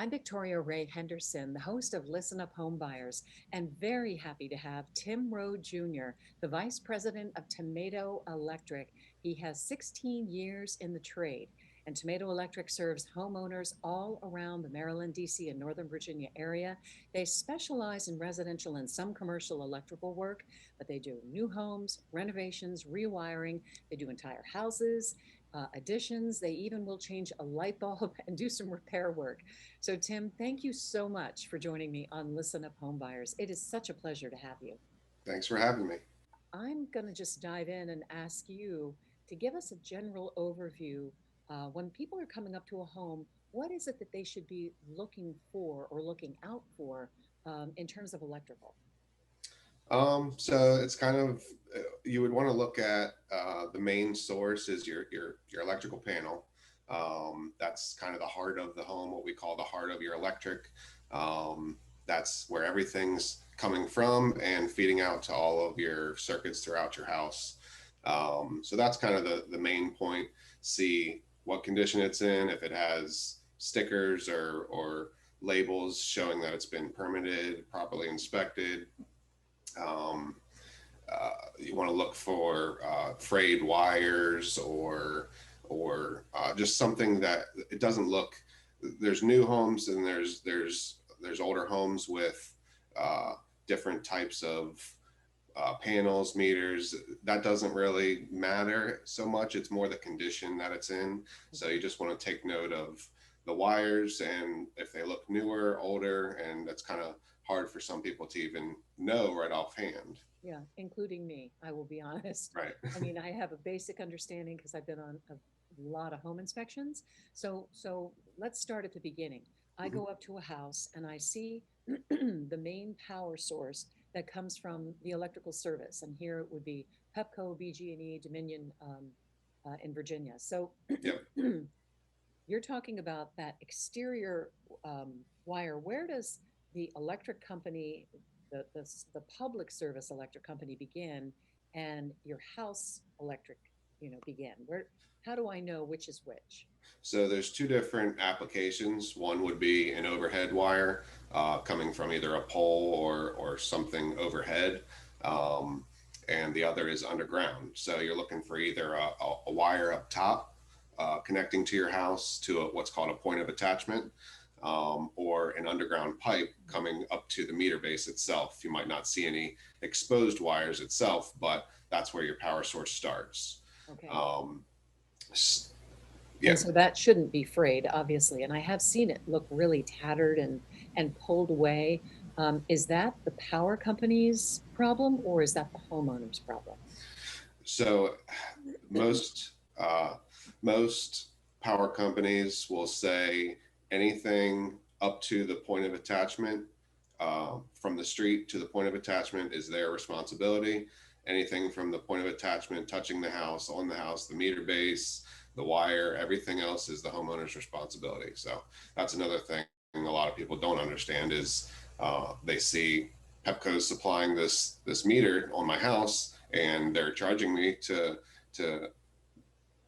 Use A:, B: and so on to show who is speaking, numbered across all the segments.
A: I'm Victoria Ray Henderson, the host of Listen Up Home Buyers, and very happy to have Tim Rowe Jr., the Vice President of Tomato Electric. He has 16 years in the trade, and Tomato Electric serves homeowners all around the Maryland, D.C., and Northern Virginia area. They specialize in residential and some commercial electrical work, but they do new homes, renovations, rewiring. They do entire houses, additions. They even will change a light bulb and do some repair work. So, Tim, thank you so much for joining me on Listen Up Home Buyers. It is such a pleasure to have you.
B: Thanks for having me.
A: I'm going to just dive in and ask you to give us a general overview. When people are coming up to a home, what is it that they should be looking for or looking out for in terms of electrical?
B: So it's kind of you would want to look at the main source is your electrical panel. That's kind of the heart of the home, what we call the heart of your electric. That's where everything's coming from and feeding out to all of your circuits throughout your house. So that's kind of the main point. See what condition it's in, if it has stickers or labels showing that it's been permitted, properly inspected. Um, you want to look for frayed wires or just something that it doesn't look. There's new homes and there's older homes with different types of panels, meters. That doesn't really matter so much. It's more the condition that it's in. So you just want to take note of the wires and if they look newer, older, and that's kind of hard for some people to even know right offhand.
A: Yeah, including me, I will be honest.
B: Right.
A: I mean, I have a basic understanding because I've been on a lot of home inspections. So let's start at the beginning. I
B: Mhm.
A: go up to a house and I see the main power source that comes from the electrical service, and here it would be Pepco, BG&E, Dominion in Virginia. So
B: Yep.
A: you're talking about that exterior wire. Where does the electric company, the public service electric company begin, and your house electric, begin? Where? How do I know which is which?
B: So there's two different applications. One would be an overhead wire coming from either a pole or something overhead, um, and the other is underground. So you're looking for either a wire up top connecting to your house to what's called a point of attachment, or an underground pipe coming up to the meter base itself. You might not see any exposed wires itself, but that's where your power source starts.
A: Okay.
B: Um,
A: And
B: yeah.
A: so that shouldn't be frayed, obviously. And I have seen it look really tattered and pulled away. Is that the power company's problem or is that the homeowner's problem?
B: So most uh, most power companies will say anything up to the point of attachment, from the street to the point of attachment, is their responsibility. Anything from the point of attachment touching the house, on the house, the meter base, the wire, everything else is the homeowner's responsibility. So that's another thing a lot of people don't understand is they see Pepco's supplying this meter on my house and they're charging me to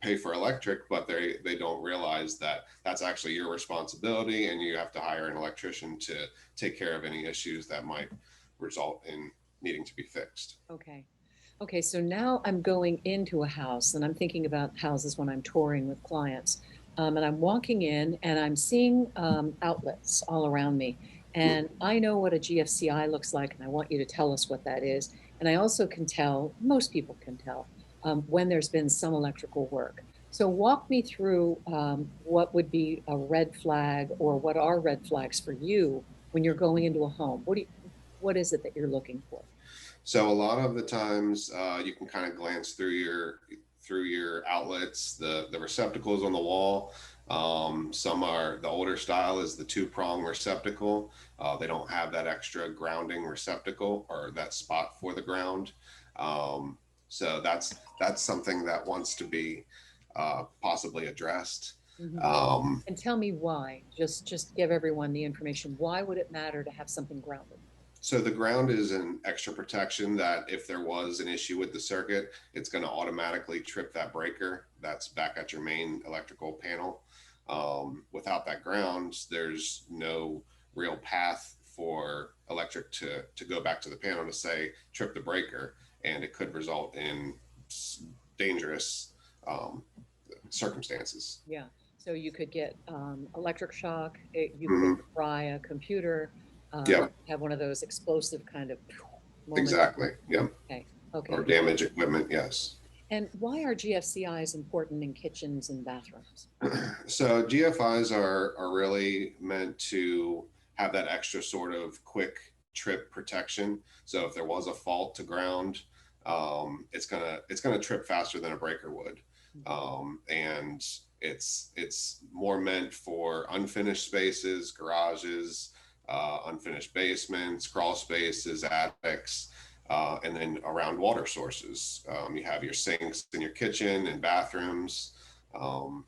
B: pay for electric, but they don't realize that that's actually your responsibility, and you have to hire an electrician to take care of any issues that might result in needing to be fixed.
A: Okay. Okay, so now I'm going into a house and I'm thinking about houses when I'm touring with clients. And I'm walking in and I'm seeing outlets all around me. And I know what a GFCI looks like, and I want you to tell us what that is. And I also can tell, most people can tell, when there's been some electrical work. So walk me through what would be a red flag or what are red flags for you when you're going into a home. What is it that you're looking for?
B: So a lot of the times you can kind of glance through your outlets, the receptacles on the wall. Some are the older style is the two-prong receptacle. They don't have that extra grounding receptacle or that spot for the ground. Um, so that's something that wants to be possibly addressed.
A: Mhm.
B: Um,
A: And tell me why. Just give everyone the information. Why would it matter to have something grounded?
B: So the ground is an extra protection that if there was an issue with the circuit, it's going to automatically trip that breaker that's back at your main electrical panel. Without that ground, there's no real path for electric to go back to the panel to say trip the breaker, and it could result in dangerous um, circumstances.
A: Yeah. So you could get electric shock. You could
B: Hmm.
A: fry a computer.
B: Yep,
A: Have one of those explosive kind of moments.
B: exactly. Yep,
A: Okay. Okay.
B: or damage equipment. Yes.
A: And why are GFCIs important in kitchens and bathrooms?
B: So GFIs are really meant to have that extra sort of quick trip protection. So if there was a fault to ground, it's gonna trip faster than a breaker would, and it's more meant for unfinished spaces, garages, unfinished basements, crawl spaces, attics. And then around water sources, you have your sinks in your kitchen and bathrooms. Um,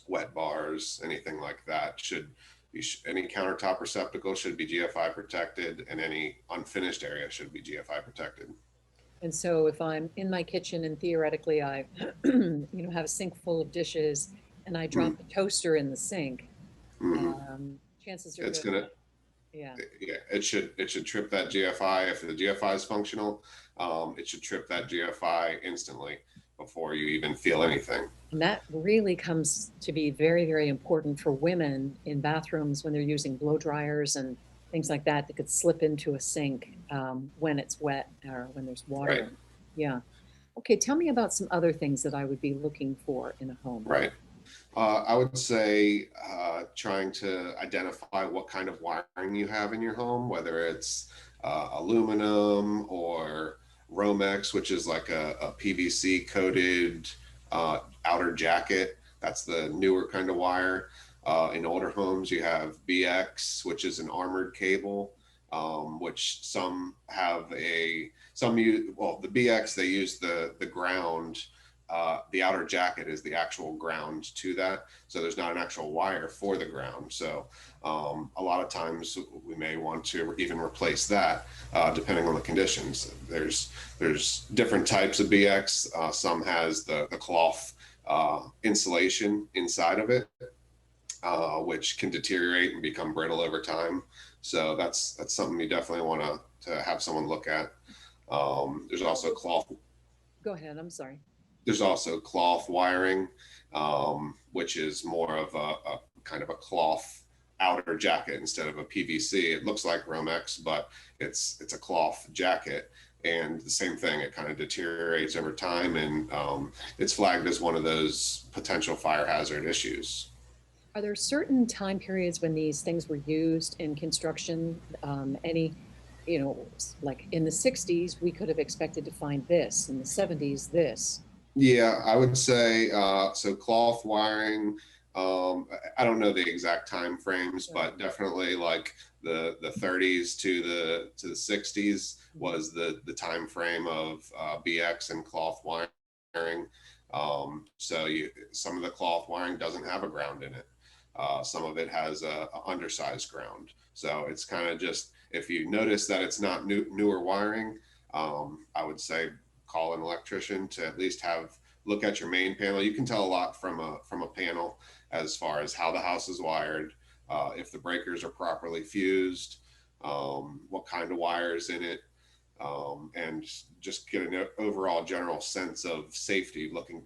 B: Wet bars, anything like that should be, any countertop receptacle should be GFI protected, and any unfinished area should be GFI protected.
A: And so if I'm in my kitchen and theoretically I, have a sink full of dishes and I
B: Mm,
A: drop the toaster in the sink,
B: mm.
A: chances are
B: It's
A: good.
B: gonna,
A: Yeah.
B: yeah, it should trip that GFI. If the GFI is functional, it should trip that GFI instantly before you even feel anything.
A: And that really comes to be very, very important for women in bathrooms when they're using blow dryers and things like that that could slip into a sink when it's wet or when there's water
B: Right,
A: in it. Yeah. Okay, tell me about some other things that I would be looking for in a home.
B: right. I would say trying to identify what kind of wiring you have in your home, whether it's aluminum or Romex, which is like a PVC coated outer jacket. That's the newer kind of wire. In older homes, you have BX, which is an armored cable, which some have some use, well, the BX, they use the ground. The outer jacket is the actual ground to that. So there's not an actual wire for the ground. So a lot of times we may want to even replace that depending on the conditions. There's different types of BX. Some has the cloth insulation inside of it, which can deteriorate and become brittle over time. So that's something you definitely want to have someone look at. There's also cloth
A: Go ahead, I'm sorry.
B: There's also cloth wiring, which is more of a kind of a cloth outer jacket instead of a PVC. It looks like Romex, but it's a cloth jacket. And the same thing, it kind of deteriorates over time, and it's flagged as one of those potential fire hazard issues.
A: Are there certain time periods when these things were used in construction? Like in the 60s, we could have expected to find this, in the 70s, this.
B: Yeah, I would say so. Cloth wiring. I don't know the exact time frames,
A: Right.
B: but definitely like the 30s to the 60s was the time frame of BX and cloth wiring. So some of the cloth wiring doesn't have a ground in it. Some of it has a undersized ground. So it's kind of just, if you notice that it's not newer wiring, I would say call an electrician to at least have look at your main panel. You can tell a lot from a panel as far as how the house is wired, if the breakers are properly fused, what kind of wires in it, and just get an overall general sense of safety looking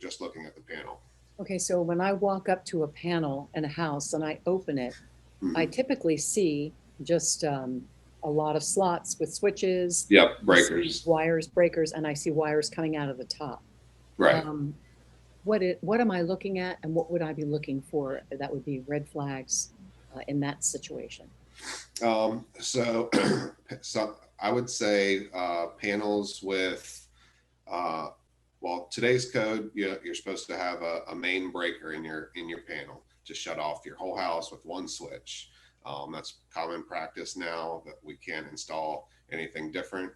B: at the panel.
A: Okay, so when I walk up to a panel in a house and I open it, I
B: Mhm.
A: typically see just a lot of slots with switches.
B: Yep,
A: I see
B: breakers.
A: wires, breakers, and I see wires coming out of the top.
B: Right.
A: Um, what am I looking at, and what would I be looking for that would be red flags in that situation?
B: So, so I would say panels with, uh, well, today's code, you're supposed to have a main breaker in your panel to shut off your whole house with one switch. That's common practice now that we can't install anything different.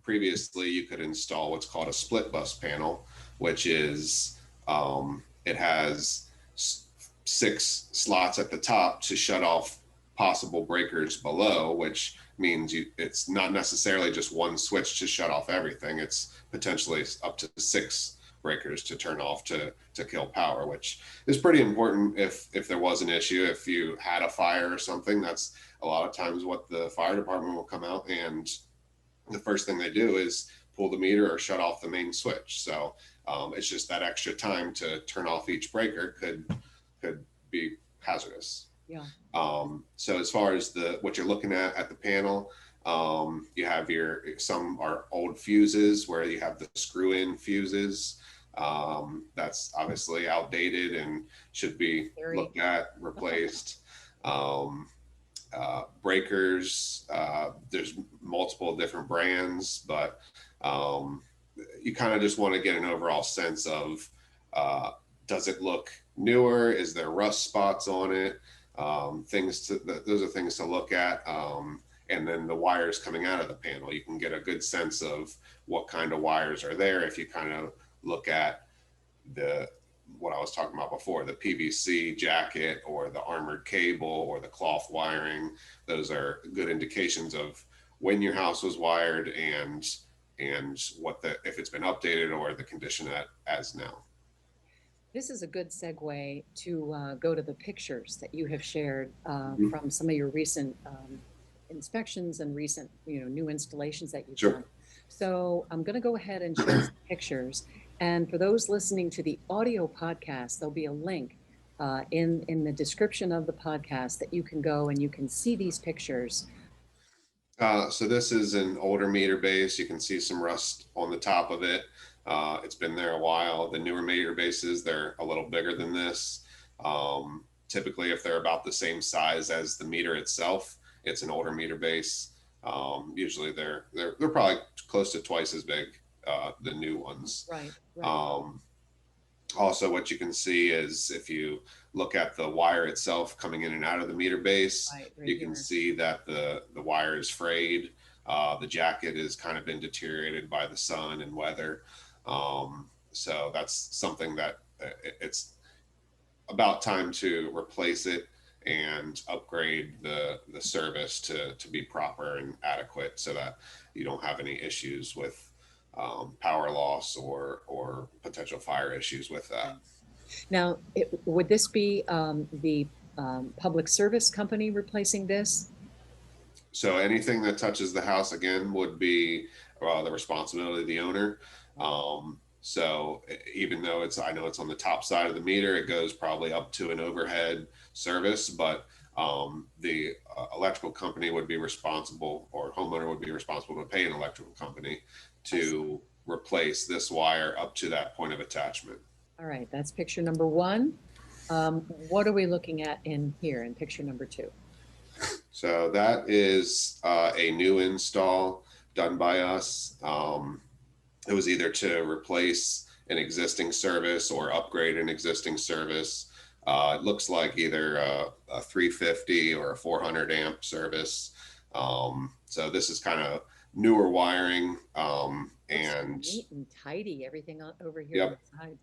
B: Previously, you could install what's called a split bus panel, which is it has six slots at the top to shut off possible breakers below, which means it's not necessarily just one switch to shut off everything. It's potentially up to six breakers to turn off to kill power, which is pretty important if there was an issue. If you had a fire or something, that's a lot of times what the fire department will come out, and the first thing they do is pull the meter or shut off the main switch. So it's just that extra time to turn off each breaker could be hazardous.
A: Yeah.
B: So as far as what you're looking at the panel, you have some are old fuses where you have the screw-in fuses. That's obviously outdated and should be looked at, replaced. Breakers, there's multiple different brands, but you kind of just want to get an overall sense of does it look newer? Is there rust spots on it? Those are things to look at. And then the wires coming out of the panel, you can get a good sense of what kind of wires are there if you kind of look at what I was talking about before, the PVC jacket or the armored cable or the cloth wiring. Those are good indications of when your house was wired and if it's been updated or the condition as now.
A: This is a good segue to go to the pictures that you have shared from some of your recent inspections and recent, new installations that you've done. So I'm going to go ahead and share some pictures. And for those listening to the audio podcast, there'll be a link in the description of the podcast that you can go and you can see these pictures.
B: So this is an older meter base. You can see some rust on the top of it. It's been there a while. The newer meter bases, they're a little bigger than this. Typically, if they're about the same size as the meter itself, it's an older meter base. Usually they're probably close to twice as big, the new ones.
A: Right.
B: Also, what you can see is if you look at the wire itself coming in and out of the meter base, you can see that the wire is frayed. The jacket has kind of been deteriorated by the sun and weather. So that's something that it's about time to replace it and upgrade the service to be proper and adequate so that you don't have any issues with power loss or potential fire issues with that.
A: Now, would this be the public service company replacing this?
B: So anything that touches the house again would be the responsibility of the owner. So even though I know it's on the top side of the meter, it goes probably up to an overhead service, but the electrical company would be responsible, or homeowner would be responsible to pay an electrical company to replace this wire up to that point of attachment.
A: All right, that's picture number one. What are we looking at in picture number two?
B: So that is a new install done by us. It was either to replace an existing service or upgrade an existing service. It looks like either a 350 or a 400 amp service. So this is kind of newer wiring and
A: neat and tidy, everything over here on the side.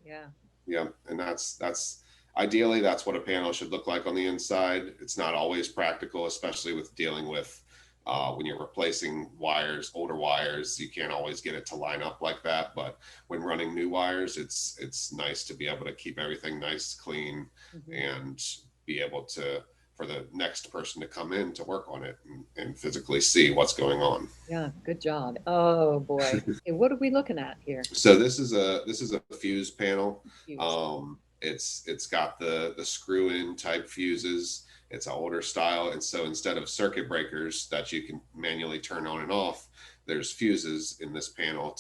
B: Yeah, and that's ideally that's what a panel should look like on the inside. It's not always practical, especially with dealing with when you're replacing wires, older wires. You can't always get it to line up like that, but when running new wires, it's nice to be able to keep everything nice, clean, and be able to, for the next person to come in to work on it and physically see what's going on.
A: Yeah, good job. Oh boy. Okay, what are we looking at here?
B: So this is a fuse panel. It's got the screw-in type fuses. It's an older style, and so instead of circuit breakers that you can manually turn on and off, there's fuses in this panel.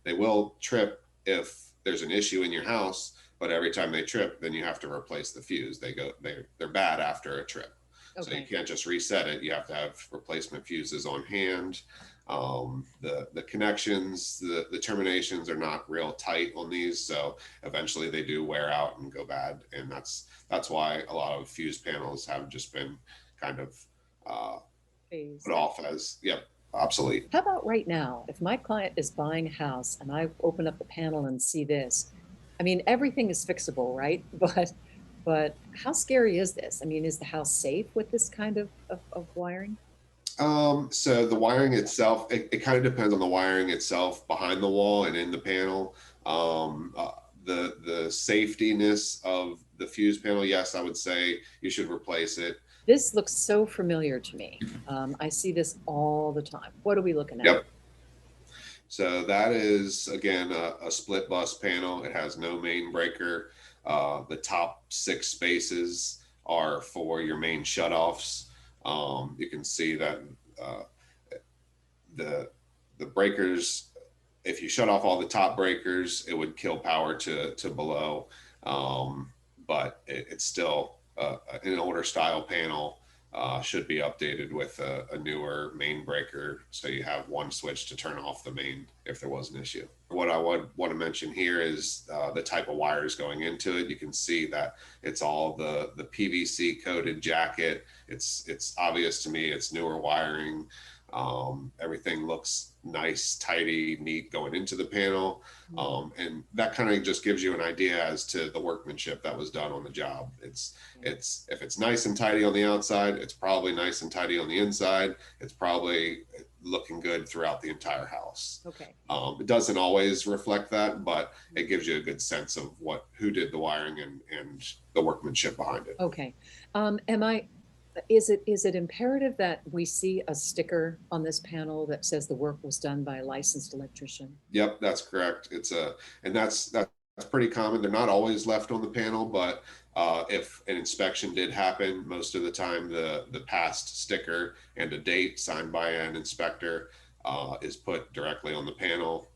B: They will trip if there's an issue in your house, but every time they trip, then you have to replace the fuse. They're bad after a trip. Okay. So you can't just reset it. You have to have replacement fuses on hand. The connections, the terminations are not real tight on these, so eventually they do wear out and go bad, and that's why a lot of fuse panels have just been kind of put off as obsolete.
A: How about right now, if my client is buying a house and I open up the panel and see this, I mean, everything is fixable, right? But how scary is this? I mean, is the house safe with this kind of wiring?
B: So the wiring itself, it kind of depends on the wiring itself behind the wall and in the panel. Um, uh, the safetiness of the fuse panel, yes, I would say you should replace it.
A: This looks so familiar to me. I see this all the time. What are we looking at?
B: Yep. So that is again a split bus panel. It has no main breaker. The top 6 spaces are for your main shutoffs. You can see that uh, the the breakers, if you shut off all the top breakers, it would kill power to below. Um, but it's still an older style panel. Should be updated with a newer main breaker, so you have one switch to turn off the main if there was an issue. What I would want to mention here is the type of wires going into it. You can see that it's all the PVC coated jacket. It's obvious to me it's newer wiring. Everything looks nice, tidy, neat going into the panel. And that kind of just gives you an idea as to the workmanship that was done on the job. It's if it's nice and tidy on the outside, it's probably nice and tidy on the inside. It's probably looking good throughout the entire house.
A: Okay.
B: It doesn't always reflect that, but it gives you a good sense of who did the wiring and the workmanship behind it.
A: Okay. Is it imperative that we see a sticker on this panel that says the work was done by a licensed electrician?
B: Yep, that's correct. And that's pretty common. They're not always left on the panel, but if an inspection did happen, most of the time the past sticker and a date signed by an inspector is put directly on the panel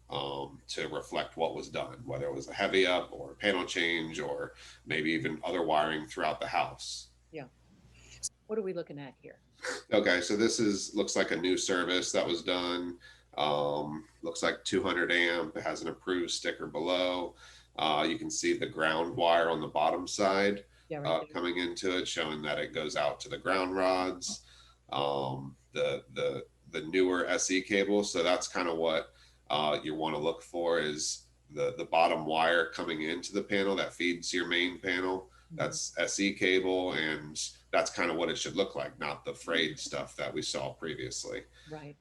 B: to reflect what was done, whether it was a heavy up or a panel change or maybe even other wiring throughout the house.
A: Yeah. What are we looking at here?
B: Okay, so this looks like a new service that was done. Looks like 200 amp. It has an approved sticker below. You can see the ground wire on the bottom side coming into it, showing that it goes out to the ground rods. The newer SE cable. So that's kind of what you want to look for is the bottom wire coming into the panel that feeds your main panel. That's SE cable, and that's kind of what it should look like, not the frayed stuff that we saw previously.
A: Right.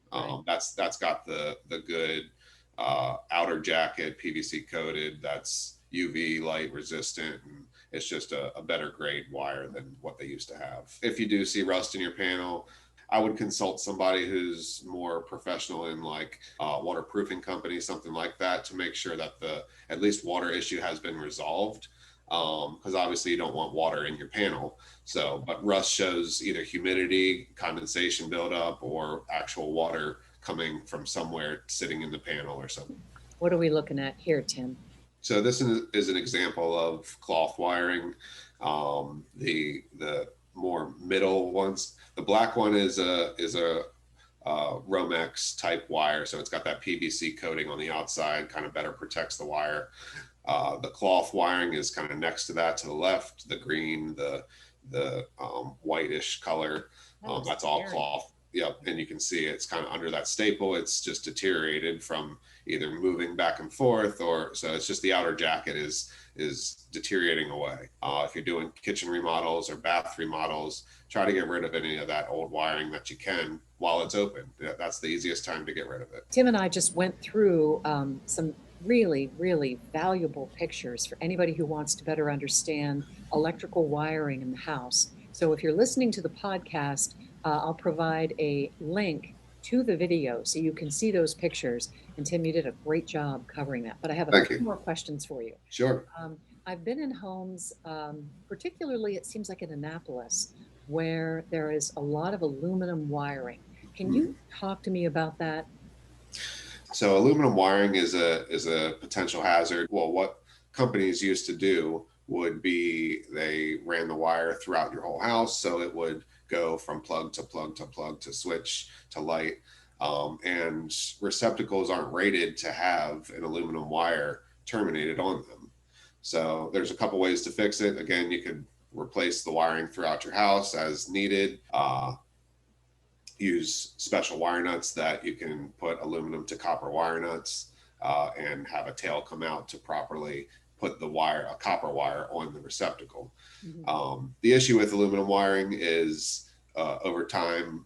B: That's got the good outer jacket, PVC coated, that's UV light resistant, and it's just a better grade wire than what they used to have. If you do see rust in your panel, I would consult somebody who's more professional in like waterproofing company, something like that, to make sure that the at least water issue has been resolved. Because obviously you don't want water in your panel. So, but rust shows either humidity, condensation buildup, or actual water coming from somewhere sitting in the panel or something.
A: What are we looking at here, Tim?
B: So this is an example of cloth wiring. The more middle ones, the black one is a Romex type wire, so it's got that PVC coating on the outside, kind of better protects the wire. The cloth wiring is kind of next to that to the left. The green, the whitish color, that's all cloth. Yep, and you can see it's kind of under that staple. It's just deteriorated from either moving back and forth, or so it's just the outer jacket is deteriorating away. If you're doing kitchen remodels or bath remodels, try to get rid of any of that old wiring that you can while it's open. That's the easiest time to get rid of it.
A: Tim and I just went through some really, really valuable pictures for anybody who wants to better understand electrical wiring in the house. So if you're listening to the podcast, I'll provide a link to the video so you can see those pictures. And Tim, you did a great job covering that. But I have a few more questions for you.
B: Sure.
A: I've been in homes, particularly it seems like in Annapolis, where there is a lot of aluminum wiring. Can you talk to me about that?
B: So aluminum wiring is a potential hazard. Well, what companies used to do would be they ran the wire throughout your whole house, so it would go from plug to plug to plug to switch to light. And receptacles aren't rated to have an aluminum wire terminated on them. So there's a couple ways to fix it. Again, you could replace the wiring throughout your house as needed. Use special wire nuts that you can put aluminum to copper wire nuts and have a tail come out to properly put a copper wire on the receptacle. The issue with aluminum wiring is over time,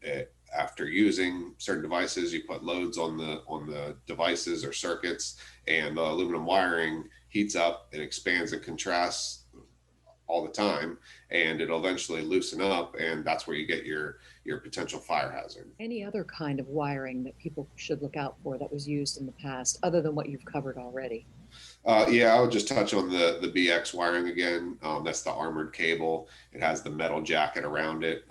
B: after using certain devices, you put loads on the devices or circuits, and the aluminum wiring heats up, it expands and contrasts all the time, and it'll eventually loosen up, and that's where you get your potential fire hazard.
A: Any other kind of wiring that people should look out for that was used in the past, other than what you've covered already?
B: Yeah, I would just touch on the BX wiring again. That's the armored cable. It has the metal jacket around it.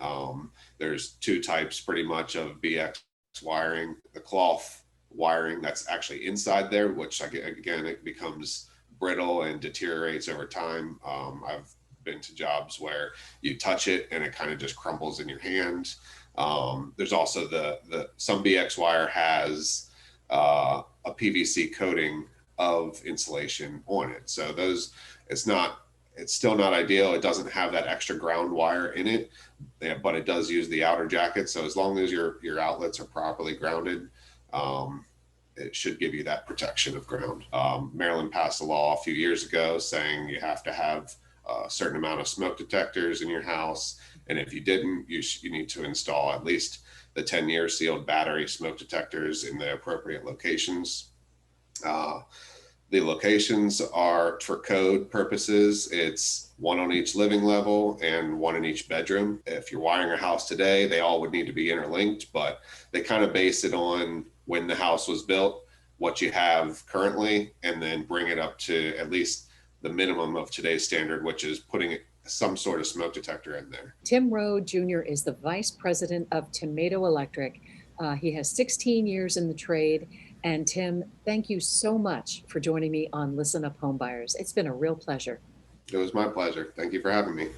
B: There's two types pretty much of BX wiring. The cloth wiring that's actually inside there, which again, it becomes brittle and deteriorates over time. I've been to jobs where you touch it and it kind of just crumbles in your hand. There's also the some BX wire has a PVC coating of insulation on it. So those, it's still not ideal. It doesn't have that extra ground wire in it, but it does use the outer jacket. So as long as your outlets are properly grounded, it should give you that protection of ground. Maryland passed a law a few years ago saying you have to have a certain amount of smoke detectors in your house. And if you didn't, you need to install at least the 10-year sealed battery smoke detectors in the appropriate locations. The locations are for code purposes. It's one on each living level and one in each bedroom. If you're wiring a house today, they all would need to be interlinked, but they kind of base it on when the house was built, what you have currently, and then bring it up to at least the minimum of today's standard, which is putting some sort of smoke detector in there.
A: Tim Rode Jr. is the vice president of Tomato Electric. He has 16 years in the trade. And Tim, thank you so much for joining me on Listen Up Homebuyers. It's been a real pleasure.
B: It was my pleasure. Thank you for having me.